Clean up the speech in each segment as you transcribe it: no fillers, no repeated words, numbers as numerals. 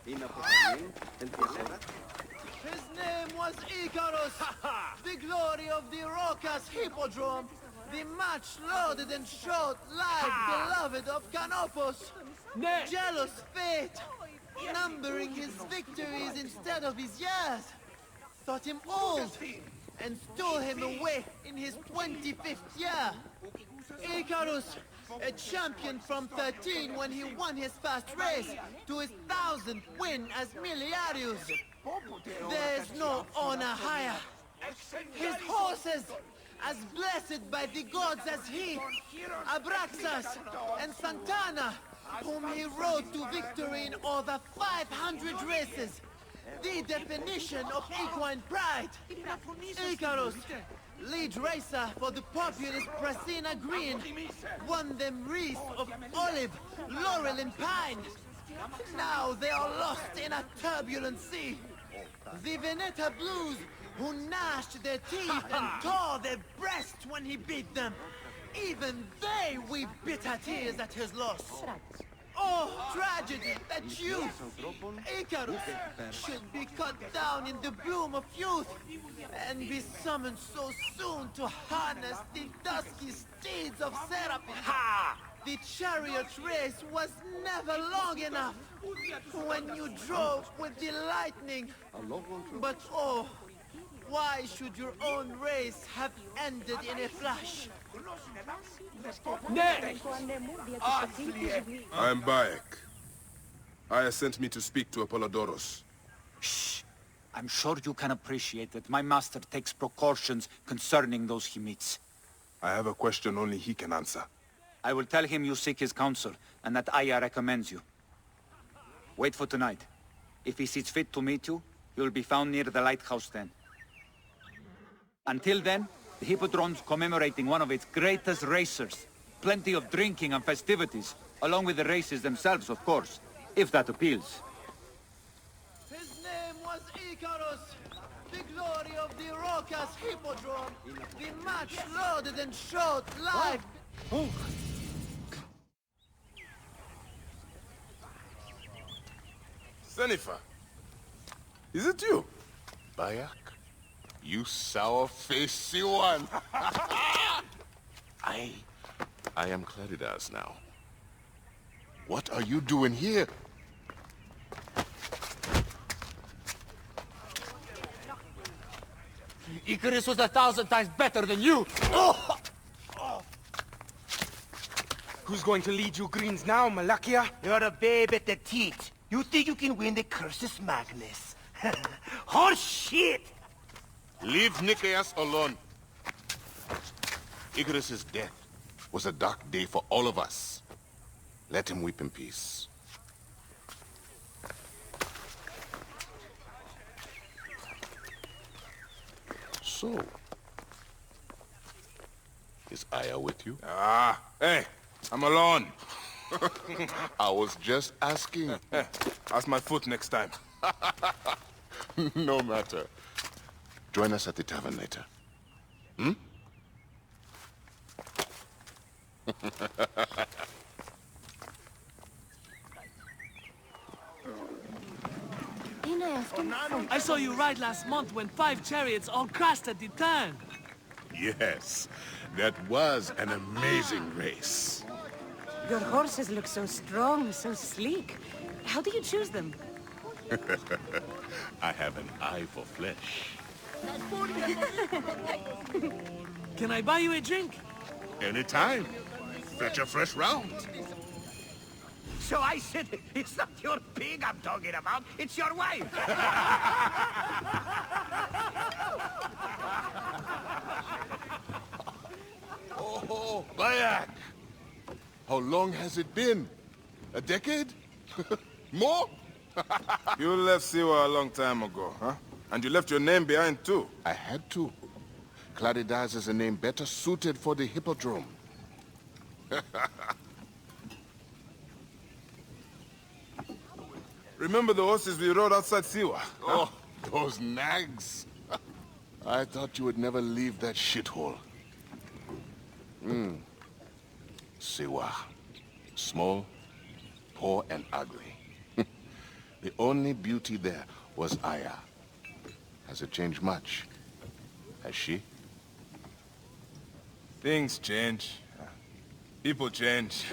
His name was Icarus, the glory of the raucous hippodrome, the much-lauded and short-lived beloved of Canopus. Jealous fate, numbering his victories instead of his years, thought him old, and stole him away in his 25th year. Icarus, a champion from 13 when he won his first race, to his 1000th win as Miliarius. There's no honor higher. His horses, as blessed by the gods as he, Abraxas and Santana, whom he rode to victory in over 500 races. The definition of equine pride. Icarus, lead racer for the populous Prasina Green, won them wreaths of olive, laurel and pine. Now they are lost in a turbulent sea. The Veneta Blues, who gnashed their teeth and tore their breasts when he beat them. Even they weep bitter tears at his loss. Oh, tragedy that you, Icarus, should be cut down in the bloom of youth and be summoned so soon to harness the dusky steeds of Serapis. Ha! The chariot race was never long enough when you drove with the lightning. But oh, why should your own race have ended in a flash? I am Bayek. Aya sent me to speak to Apollodorus. Shh. I'm sure you can appreciate that my master takes precautions concerning those he meets. I have a question only he can answer. I will tell him you seek his counsel, and that Aya recommends you. Wait for tonight. If he sees fit to meet you, he will be found near the lighthouse then. Until then, the Hippodrome's commemorating one of its greatest racers. Plenty of drinking and festivities, along with the races themselves, of course, if that appeals. His name was Icarus, the glory of the raucous Hippodrome, the much-lauded and short-lived... Sennifer, is it you? Bayek? You sour-faced Siwan! I am Claridas now. What are you doing here? Icarus was 1,000 times better than you! Oh! Who's going to lead you greens now, Malakia? You're a babe at the teat. You think you can win the Cursus Magnus? Horse shit! Leave Nicaeus alone. Icarus's death was a dark day for all of us. Let him weep in peace. So, is Aya with you? Ah, hey, I'm alone. I was just asking. Ask my foot next time. No matter. Join us at the tavern later. Hmm? I saw you ride last month when 5 chariots all crashed at the turn. Yes, that was an amazing race. Your horses look so strong, so sleek. How do you choose them? I have an eye for flesh. Can I buy you a drink? Anytime. Fetch a fresh round. So I said, it's not your pig I'm talking about, it's your wife! Oh, Bayek! How long has it been? A decade? More? You left Siwa a long time ago, huh? And you left your name behind too. I had to. Claridas is a name better suited for the Hippodrome. Remember the horses we rode outside Siwa? Oh, those nags. I thought you would never leave that shithole. Siwa. Small, poor, and ugly. The only beauty there was Aya. Has it changed much? Has she? Things change. People change.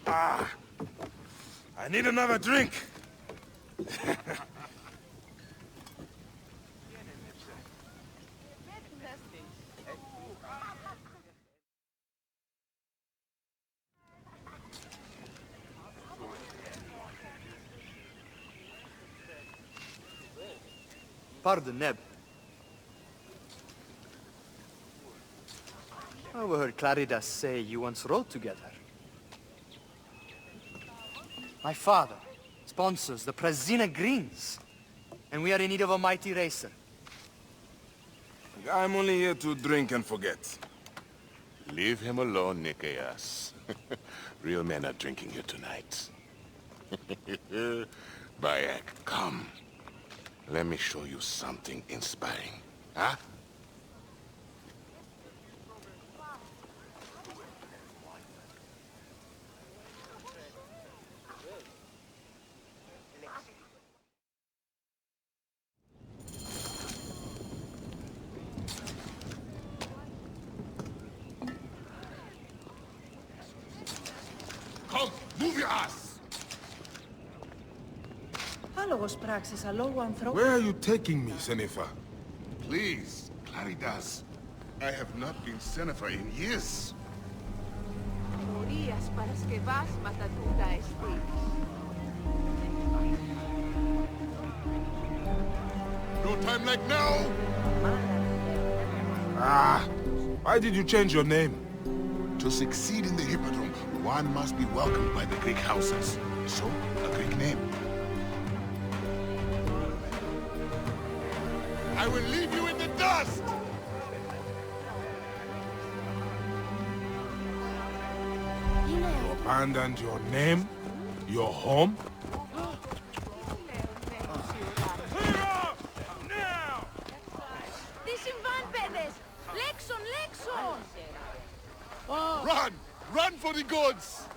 I need another drink. Pardon, Neb. I overheard Claridas say you once rode together. My father sponsors the Prazina Greens, and we are in need of a mighty racer. I'm only here to drink and forget. Leave him alone, Nikias. Real men are drinking here tonight. Bayek, come. Let me show you something inspiring. Huh? Come, move your ass! Where are you taking me, Senefa? Please, Claridas. I have not been Senefa in years. No time like now! Why did you change your name? To succeed in the Hippodrome, one must be welcomed by the Greek houses. So, a Greek name. I will leave you in the dust! You abandoned your name? Your home? Run! Run for the gods!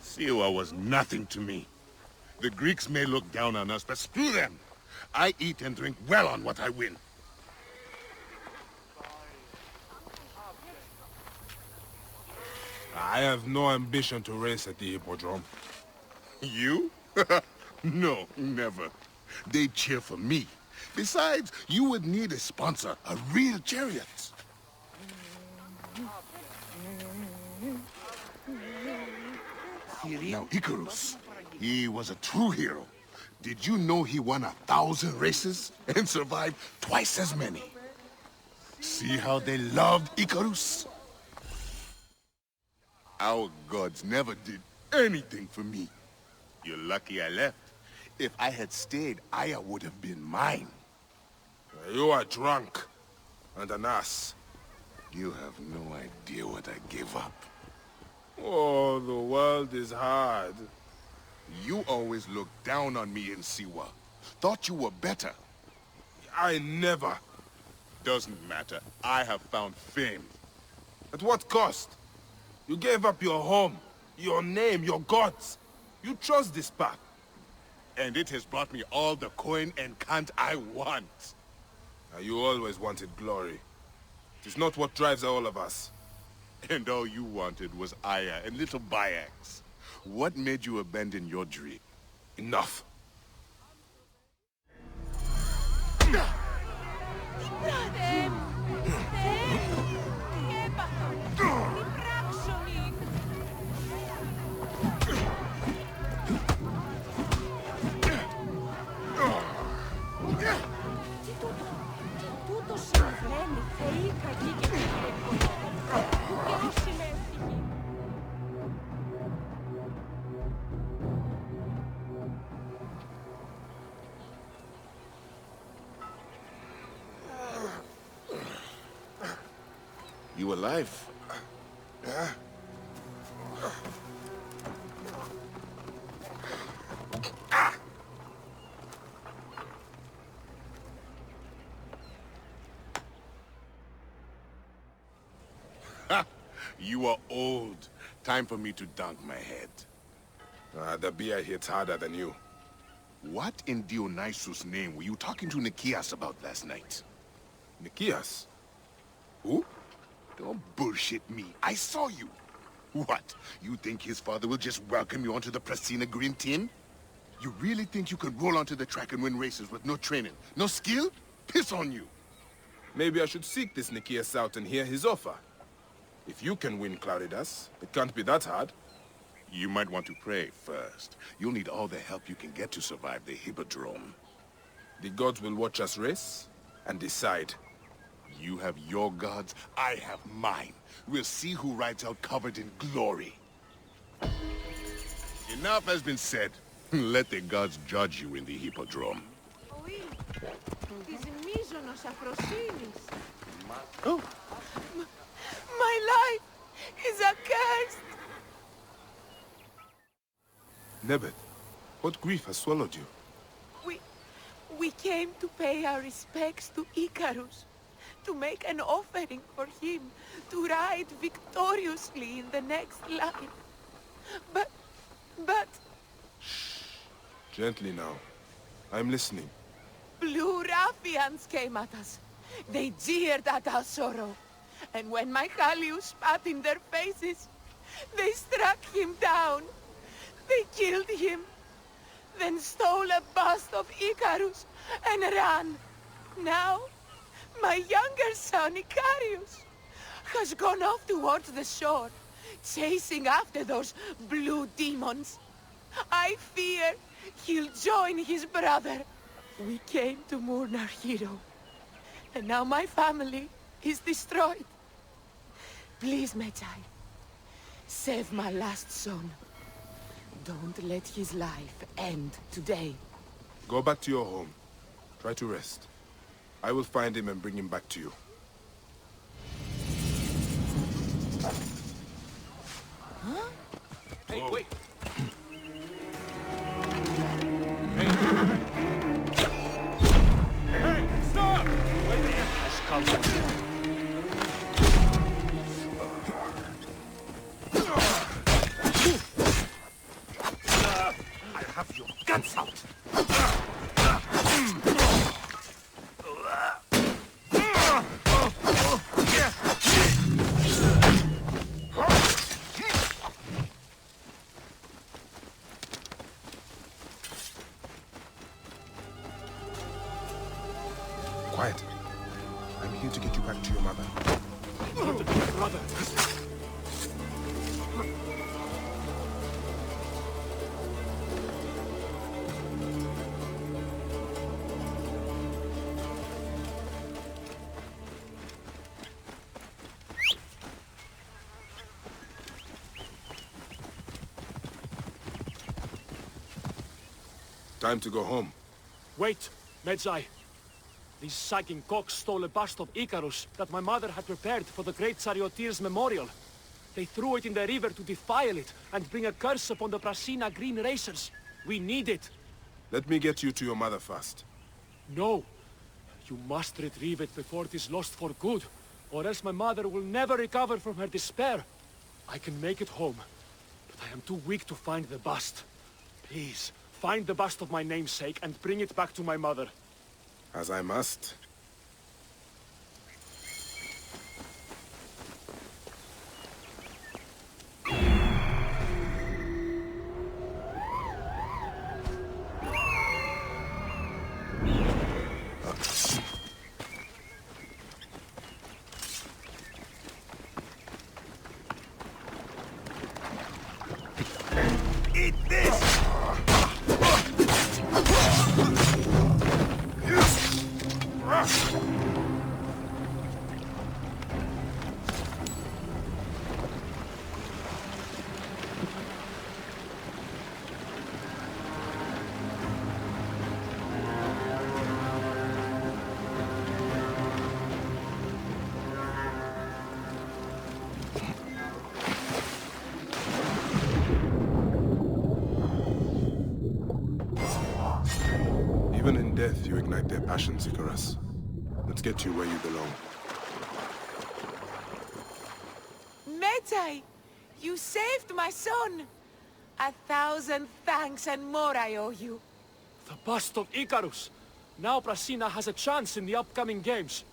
Siwa was nothing to me. The Greeks may look down on us, but screw them! I eat and drink well on what I win. I have no ambition to race at the Hippodrome. You? No, never. They cheer for me. Besides, you would need a sponsor, a real chariot. Now, Icarus, he was a true hero. Did you know he won 1,000 races and survived twice as many? See how they loved Icarus? Our gods never did anything for me. You're lucky I left. If I had stayed, Aya would have been mine. You are drunk and an ass. You have no idea what I gave up. Oh, the world is hard. You always looked down on me in Siwa. Thought you were better. I never. Doesn't matter. I have found fame. At what cost? You gave up your home, your name, your gods. You chose this path. And it has brought me all the coin and cant I want. You always wanted glory. It is not what drives all of us. And all you wanted was Aya and little Bayeks. What made you abandon your dream? Enough. You alive? Yeah? Ha! You are old. Time for me to dunk my head. The beer hits harder than you. What in Dionysus' name were you talking to Nikias about last night? Nikias? Who? Don't bullshit me. I saw you. What? You think his father will just welcome you onto the Prasina Green Team? You really think you can roll onto the track and win races with no training, no skill? Piss on you. Maybe I should seek this Nikias out and hear his offer. If you can win Claridas, it can't be that hard. You might want to pray first. You'll need all the help you can get to survive the Hippodrome. The gods will watch us race and decide. You have your gods, I have mine. We'll see who rides out covered in glory. Enough has been said. Let the gods judge you in the Hippodrome. Oh. My life is accursed. Nebet, what grief has swallowed you? We came to pay our respects to Icarus, to make an offering for him, to ride victoriously in the next life. But... Shh. Gently now. I'm listening. Blue ruffians came at us. They jeered at our sorrow. And when my Callius spat in their faces, they struck him down. They killed him, then stole a bust of Icarus and ran. Now, my younger son, Icarius, has gone off towards the shore, chasing after those blue demons. I fear he'll join his brother. We came to mourn our hero, and now my family is destroyed. Please, Medjay, save my last son. Don't let his life end today. Go back to your home. Try to rest. I will find him and bring him back to you. Huh? Hey, wait! Hey, stop! Wait there. Let's come. Have your guns out! Quiet. I'm here to get you back to your mother. Brother! Time to go home. Wait, Medjay. These sagging cocks stole a bust of Icarus that my mother had prepared for the great charioteer's memorial. They threw it in the river to defile it and bring a curse upon the Prasina Green Racers. We need it. Let me get you to your mother first. No. You must retrieve it before it is lost for good, or else my mother will never recover from her despair. I can make it home, but I am too weak to find the bust. Please, find the bust of my namesake and bring it back to my mother. As I must. Eat this! Even in death, you ignite their passions, Icarus. Let's get you where you belong. Medjay, You saved my son! 1,000 thanks and more I owe you. The bust of Icarus! Now Prasina has a chance in the upcoming games.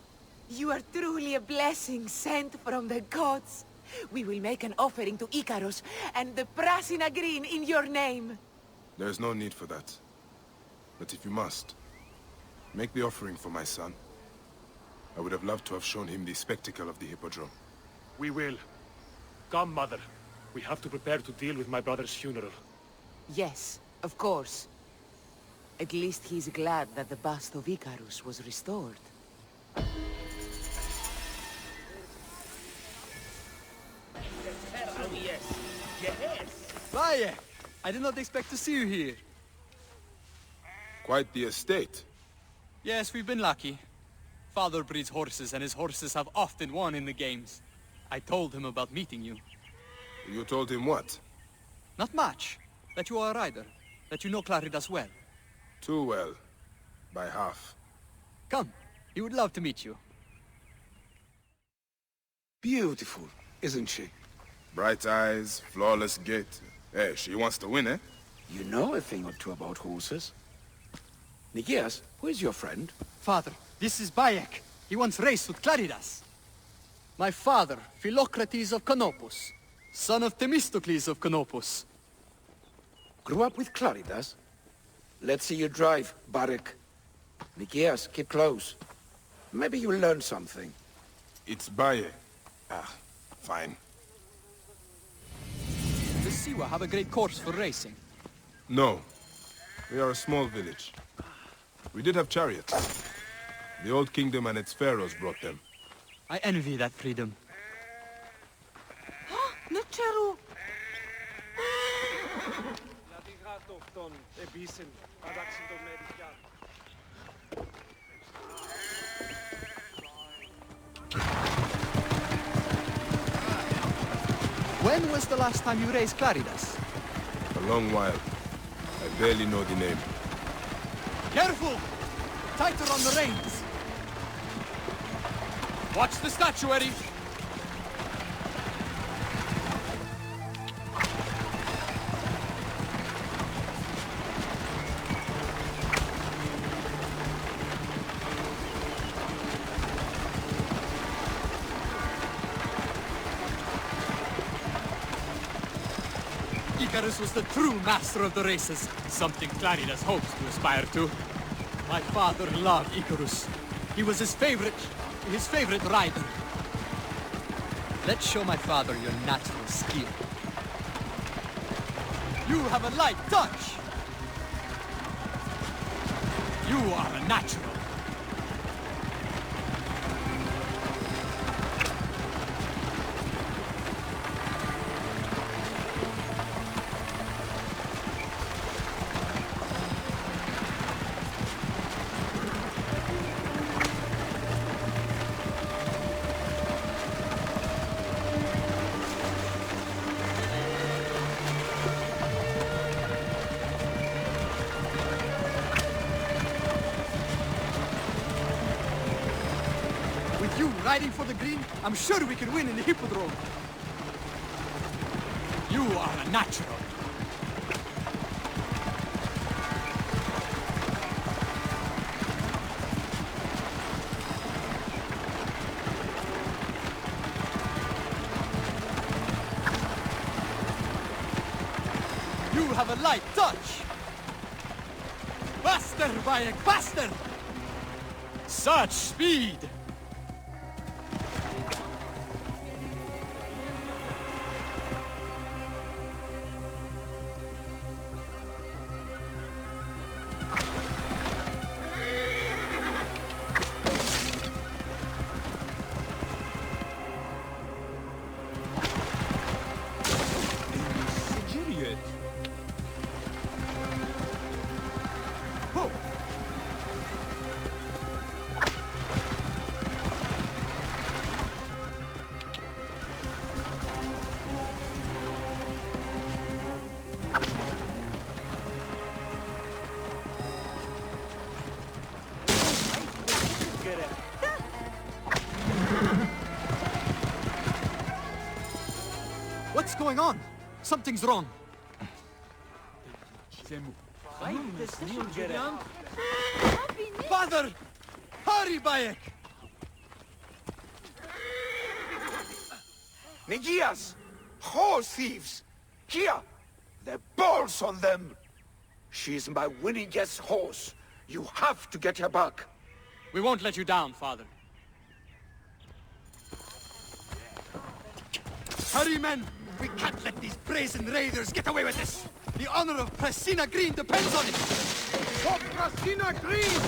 You are truly a blessing sent from the gods. We will make an offering to Icarus and the Prasina Green in your name. There is no need for that. But if you must, make the offering for my son. I would have loved to have shown him the spectacle of the Hippodrome. We will. Come, Mother. We have to prepare to deal with my brother's funeral. Yes, of course. At least he's glad that the bust of Icarus was restored. Bayek! I did not expect to see you here. Quite the estate. Yes, we've been lucky. Father breeds horses, and his horses have often won in the games. I told him about meeting you. You told him what? Not much. That you are a rider. That you know Claridas well. Too well. By half. Come. He would love to meet you. Beautiful, isn't she? Bright eyes, flawless gait. Hey, she wants to win, eh? You know a thing or two about horses. Nikias, who is your friend? Father, this is Bayek. He once raced with Claridas. My father, Philocrates of Canopus, son of Themistocles of Canopus. Grew up with Claridas? Let's see you drive, Bayek. Nikias, keep close. Maybe you'll learn something. It's Bayek. Ah, fine. Does Siwa have a great course for racing? No. We are a small village. We did have chariots. The old kingdom and its pharaohs brought them. I envy that freedom. Nucheru! When was the last time you raced Claridas? A long while. I barely know the name. Careful! Tighter on the reins! Watch the statuary! Icarus was the true master of the races, something Claridas hopes to aspire to. My father loved Icarus. He was his favorite rider. Let's show my father your natural skill. You have a light touch. You are a natural. Riding for the green, I'm sure we can win in the Hippodrome. You are a natural. You have a light touch. Faster, Bayek, faster! Such speed! going on? Something's wrong. Khemu. Father! Hurry, Bayek! Negias! Horse thieves! Here! The balls on them! She's my winningest horse. You have to get her back. We won't let you down, Father. Hurry, men! We can't let these brazen raiders get away with this! The honor of Prasina Green depends on it! For Prasina Green!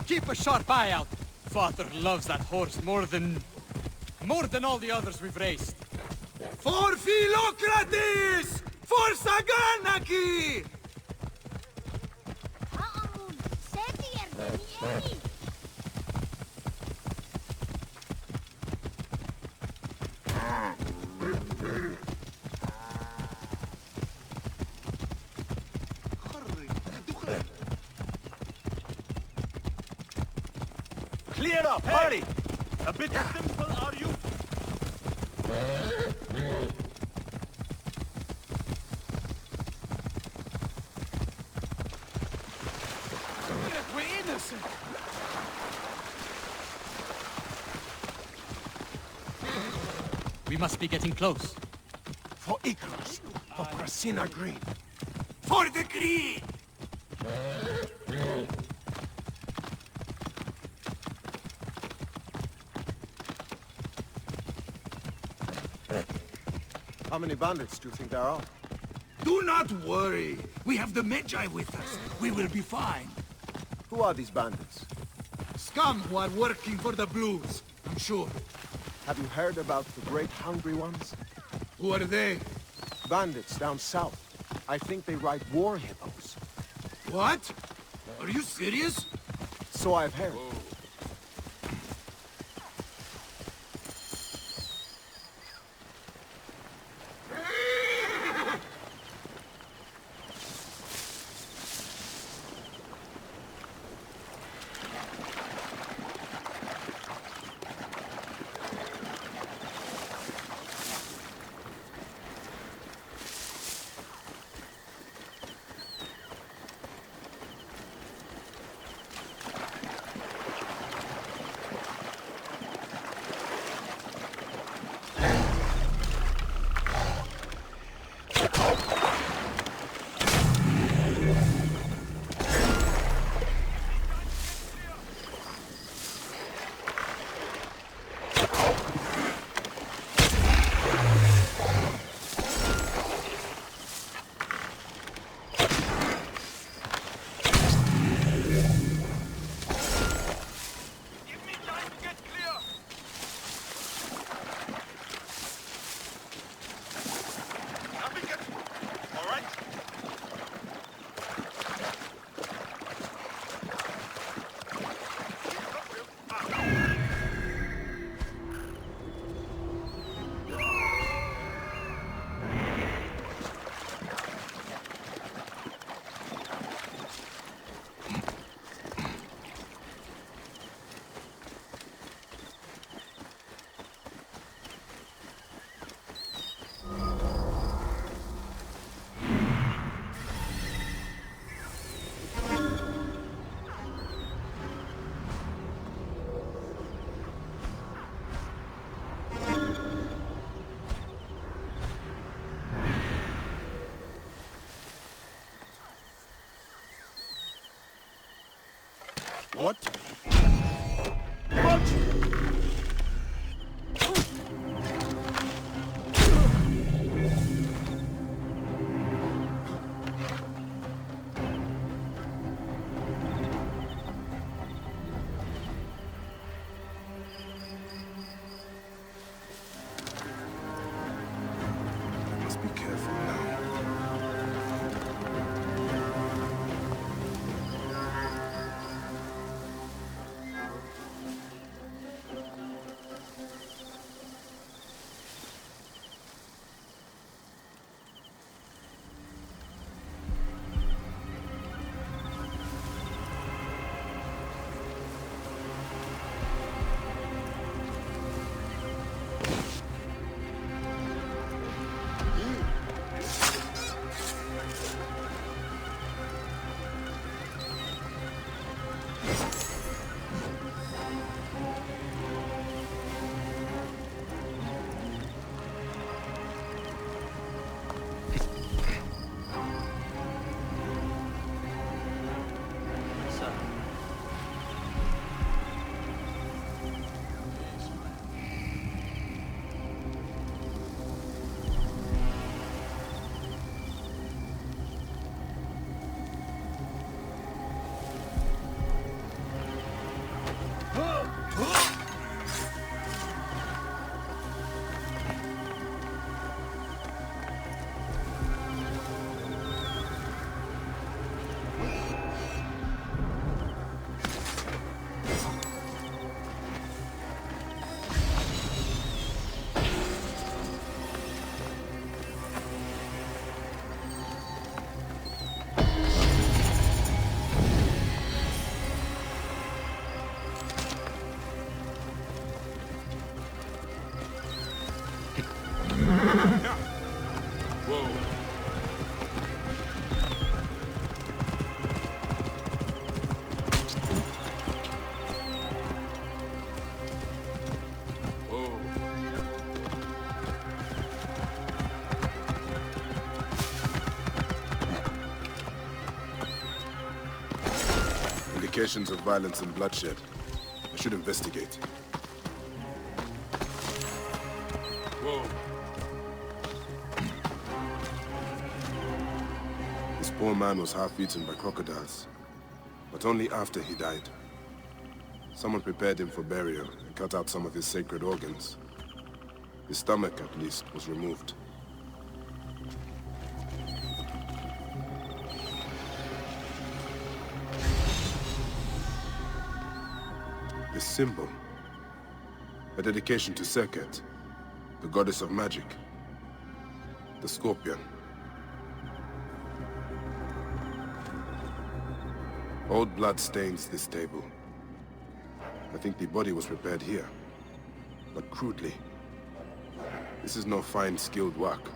Keep a sharp eye out! Father loves that horse more than all the others we've raised. For Philocrates! For Saganaki! Clear up, hurry! A bit simple, are you? We're innocent! We must be getting close. For Icarus, for Prasina Green. For the Green! How many bandits do you think there are? Do not worry. We have the Medjay with us. We will be fine. Who are these bandits? Scum who are working for the Blues, I'm sure. Have you heard about the Great Hungry Ones? Who are they? Bandits down south. I think they ride war hippos. What? Are you serious? So I've heard. What? Must be careful now. indications of violence and bloodshed. I should investigate. Whoa. This poor man was half eaten by crocodiles, but only after he died. Someone prepared him for burial and cut out some of his sacred organs. His stomach, at least, was removed. This symbol, a dedication to Serket, the goddess of magic, the scorpion. Old blood stains this table. I think the body was prepared here, but crudely. This is no fine, skilled work.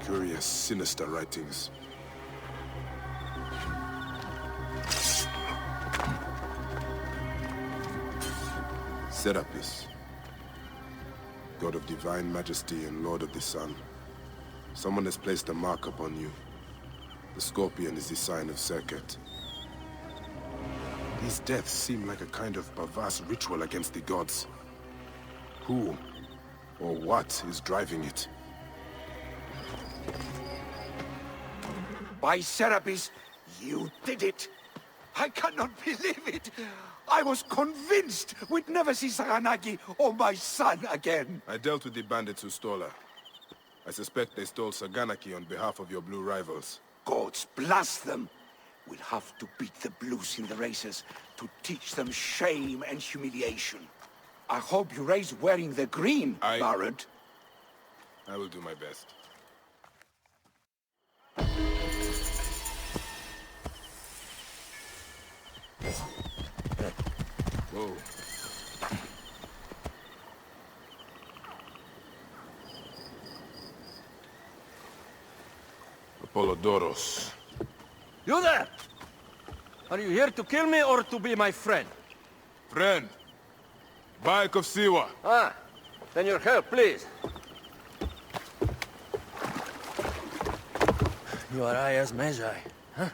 Curious, sinister writings. Serapis, God of divine majesty and Lord of the Sun. Someone has placed a mark upon you. The scorpion is the sign of Serket. These deaths seem like a kind of perverse ritual against the gods. Who or what is driving it? By Serapis, you did it! I cannot believe it! I was convinced we'd never see Saganaki or my son again! I dealt with the bandits who stole her. I suspect they stole Saganaki on behalf of your blue rivals. Gods bless them! We'll have to beat the blues in the races to teach them shame and humiliation. I hope you raise wearing the green, Baron. I will do my best. Whoa. Apollodoros. You there! Are you here to kill me or to be my friend? Friend. Bayek of Siwa. Ah, then your help, please. You are Aya's Medjay, huh?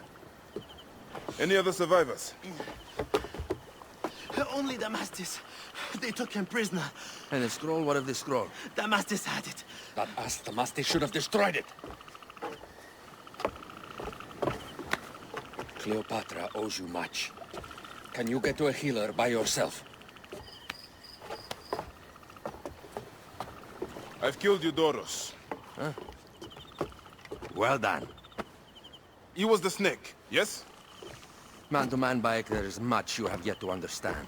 Any other survivors? Only Damastis. They took him prisoner. And the scroll? What of the scroll? Damastis had it. That ass Damastis should have destroyed it. Cleopatra owes you much. Can you get to a healer by yourself? I've killed Eudoros. Huh? Well done. He was the snake, yes? Man to man, Bayek, there is much you have yet to understand.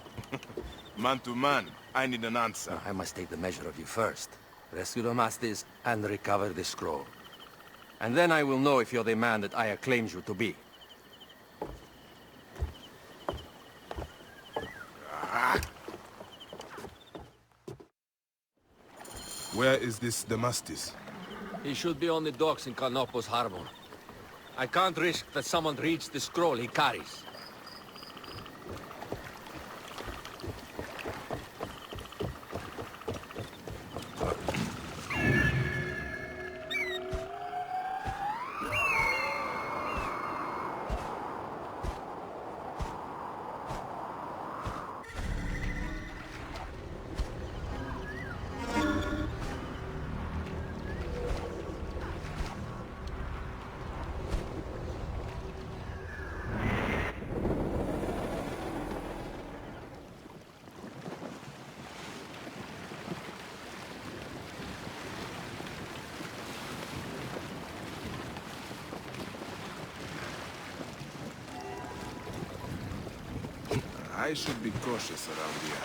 Man to man, I need an answer. I must take the measure of you first. Rescue Damastis and recover the scroll. And then I will know if you're the man that Aya claims you to be. Where is this Damastis? He should be on the docks in Canopus Harbor. I can't risk that someone reads the scroll he carries. I should be cautious around here.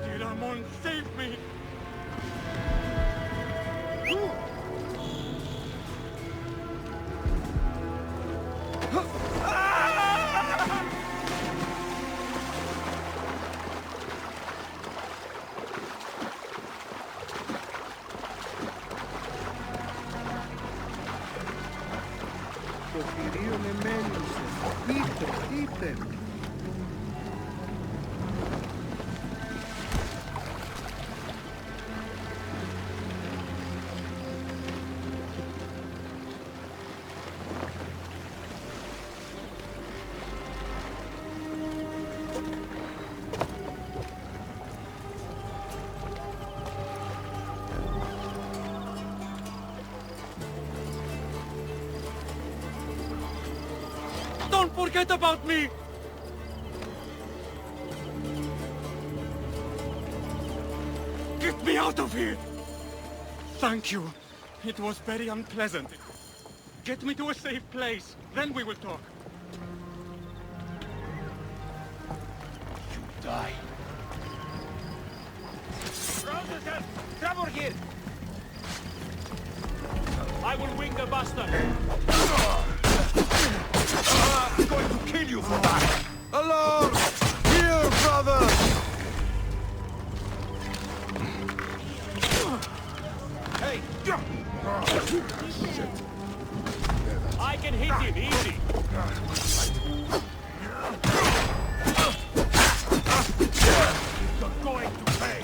Dear Amun, save me! Don't forget about me! Get me out of here! Thank you. It was very unpleasant. Get me to a safe place, then we will talk. You die. Trouble here! I will wing the bastard! I'm going to kill you for that! Alone! Here, brother! Hey! I can hit him easy! You're going to pay!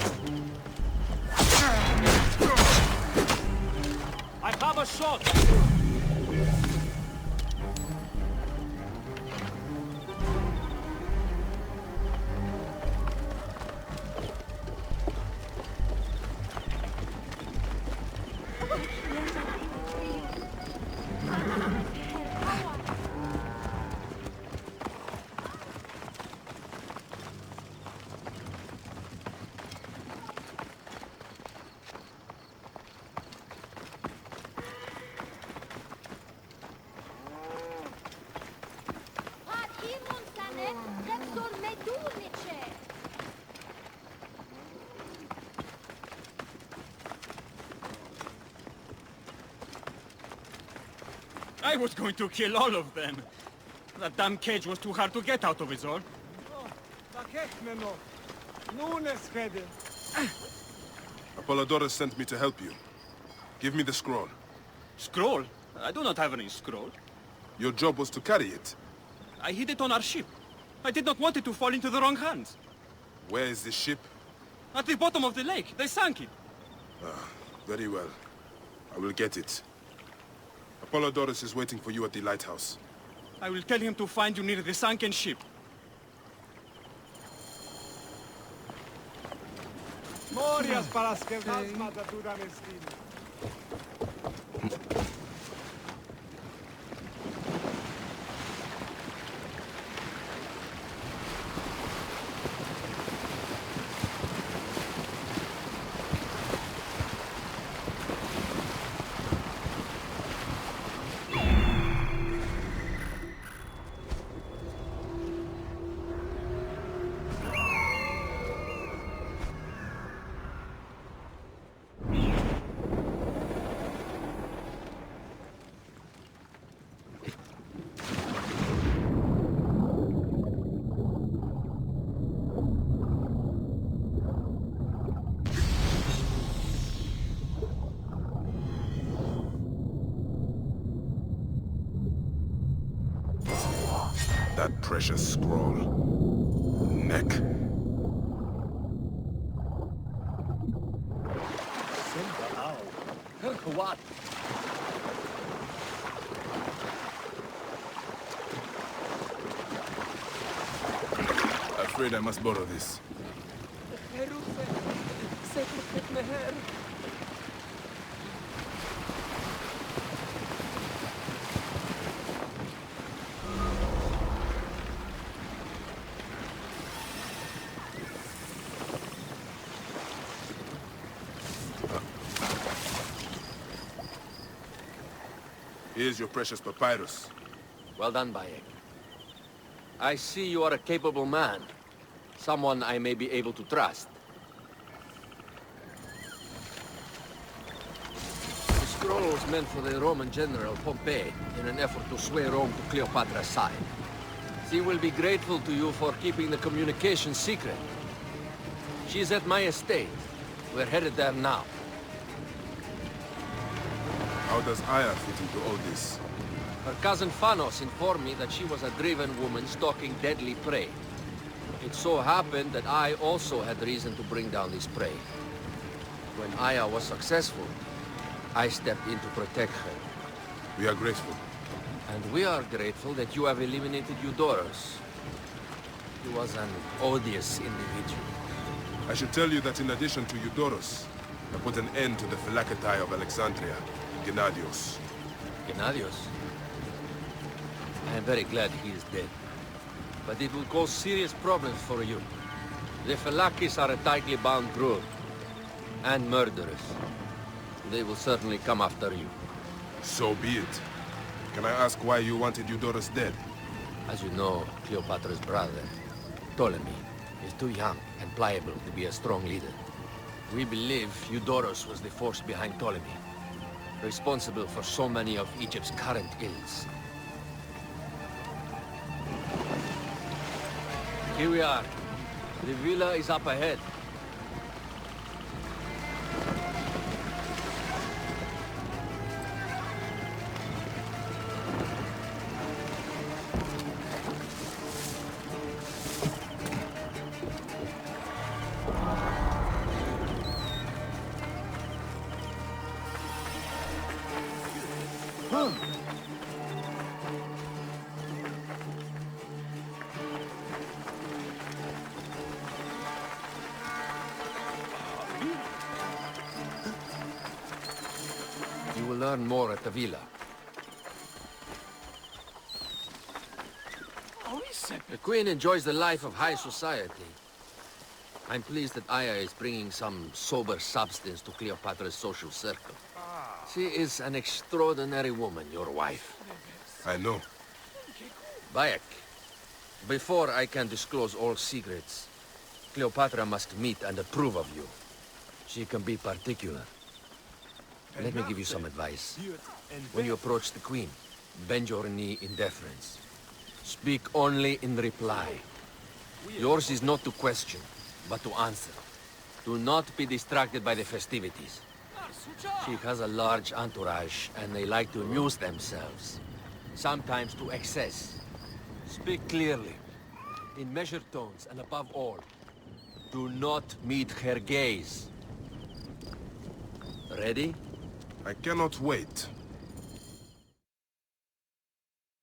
I have a shot! I was going to kill all of them. That damn cage was too hard to get out of, is all. Apollodorus sent me to help you. Give me the scroll. Scroll? I do not have any scroll. Your job was to carry it. I hid it on our ship. I did not want it to fall into the wrong hands. Where is this ship? At the bottom of the lake. They sank it. Very well. I will get it. Apollodorus is waiting for you at the lighthouse. I will tell him to find you near the sunken ship. Morias para esquerdas, matadura mesquina. That precious scroll. Neck. What? Afraid I must borrow this. Here's your precious papyrus. Well done, Bayek. I see you are a capable man. Someone I may be able to trust. The scroll was meant for the Roman general Pompey in an effort to sway Rome to Cleopatra's side. She will be grateful to you for keeping the communication secret. She's at my estate. We're headed there now. How does Aya fit into all this? Her cousin Phanos informed me that she was a driven woman stalking deadly prey. It so happened that I also had reason to bring down this prey. When Aya was successful, I stepped in to protect her. We are grateful. And we are grateful that you have eliminated Eudorus. He was an odious individual. I should tell you that in addition to Eudorus, I put an end to the Phylacetae of Alexandria, Gennadios. Gennadios? I am very glad he is dead. But it will cause serious problems for you. The Phylakis are a tightly bound group. And murderers. They will certainly come after you. So be it. Can I ask why you wanted Eudorus dead? As you know, Cleopatra's brother, Ptolemy, is too young and pliable to be a strong leader. We believe Eudorus was the force behind Ptolemy, responsible for so many of Egypt's current ills. Here we are. The villa is up ahead. You will learn more at the villa. The Queen enjoys the life of high society. I'm pleased that Aya is bringing some sober substance to Cleopatra's social circle. She is an extraordinary woman, your wife. I know. Bayek, before I can disclose all secrets, Cleopatra must meet and approve of you. She can be particular. Let me give you some advice. When you approach the Queen, bend your knee in deference. Speak only in reply. Yours is not to question, but to answer. Do not be distracted by the festivities. She has a large entourage, and they like to amuse themselves. Sometimes to excess. Speak clearly, in measured tones, and above all, do not meet her gaze. Ready? I cannot wait.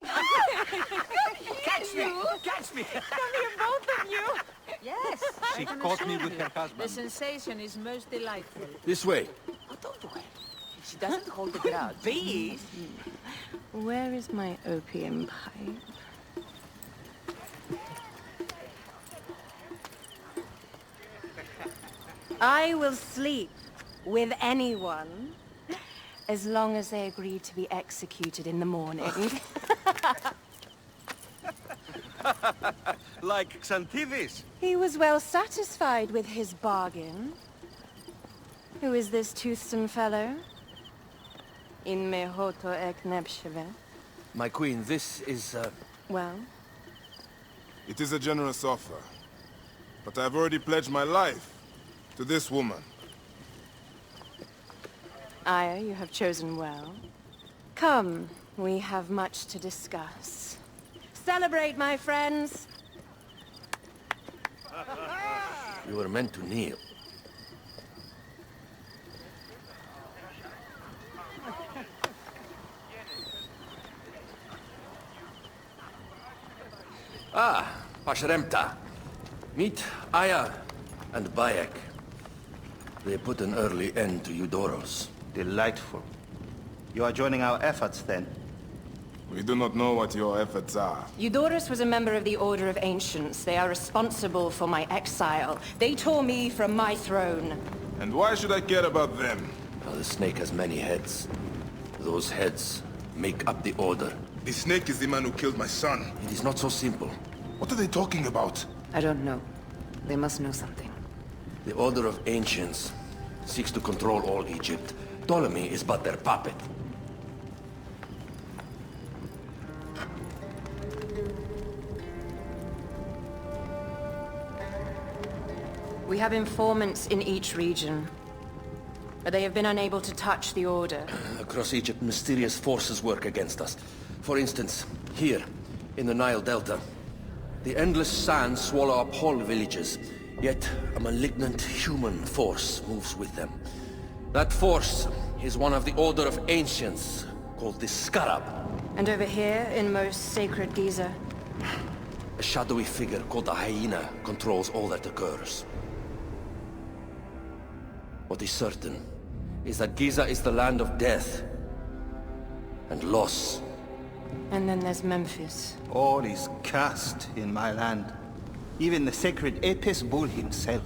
Catch me! Catch me! Come here, both of you! Yes, she caught me with her husband. The sensation is most delightful. This way. Oh, don't worry. She doesn't hold a grudge. Please. Where is my opium pipe? I will sleep with anyone as long as they agree to be executed in the morning. Like Xantivis. He was well satisfied with his bargain. Who is this toothsome fellow? In mehoto ek nebsheve. My queen, this is, Well? It is a generous offer. But I have already pledged my life to this woman. Aya, you have chosen well. Come, we have much to discuss. Celebrate, my friends! you were meant to kneel. Ah, Pashremta. Meet Aya and Bayek. They put an early end to Eudorus. Delightful. You are joining our efforts, then? We do not know what your efforts are. Eudorus was a member of the Order of Ancients. They are responsible for my exile. They tore me from my throne. And why should I care about them? Now, the snake has many heads. Those heads make up the order. The snake is the man who killed my son. It is not so simple. What are they talking about? I don't know. They must know something. The Order of Ancients seeks to control all Egypt. Ptolemy is but their puppet. We have informants in each region, but they have been unable to touch the Order. Across Egypt, mysterious forces work against us. For instance, here, in the Nile Delta, the endless sands swallow up whole villages, yet a malignant human force moves with them. That force is one of the Order of Ancients, called the Scarab. And over here, in most sacred Giza? A shadowy figure called the Hyena controls all that occurs. What is certain is that Giza is the land of death and loss. And then there's Memphis. All is cursed in my land. Even the sacred Apis bull himself.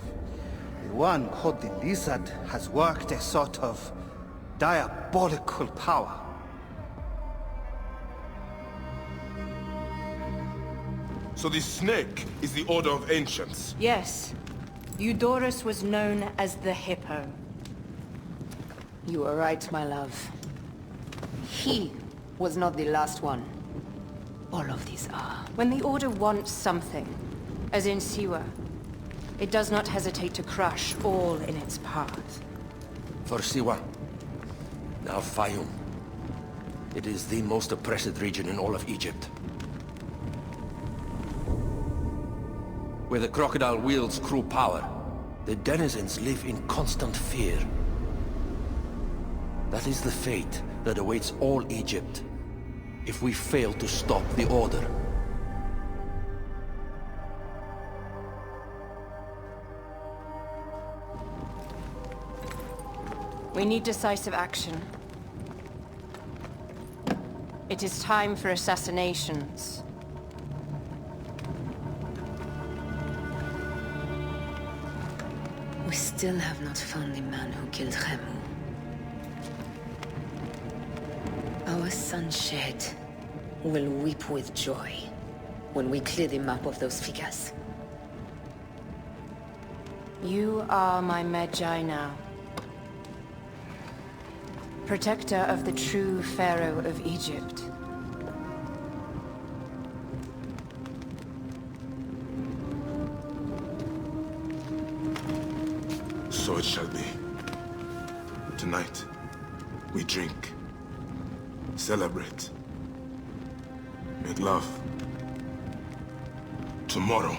The one called the Lizard has worked a sort of diabolical power. So the snake is the Order of Ancients? Yes. Eudorus was known as the Hippo. You are right, my love. He was not the last one. All of these are. When the Order wants something, as in Siwa, it does not hesitate to crush all in its path. For Siwa, now Fayum, it is the most oppressed region in all of Egypt. Where the crocodile wields cruel power, the denizens live in constant fear. That is the fate that awaits all Egypt if we fail to stop the Order. We need decisive action. It is time for assassinations. We still have not found the man who killed Khemu. Our son Shed will weep with joy when we clear the map of those figures. You are my Medjay now. Protector of the true Pharaoh of Egypt. So it shall be. Tonight, we drink, celebrate, make love. Tomorrow,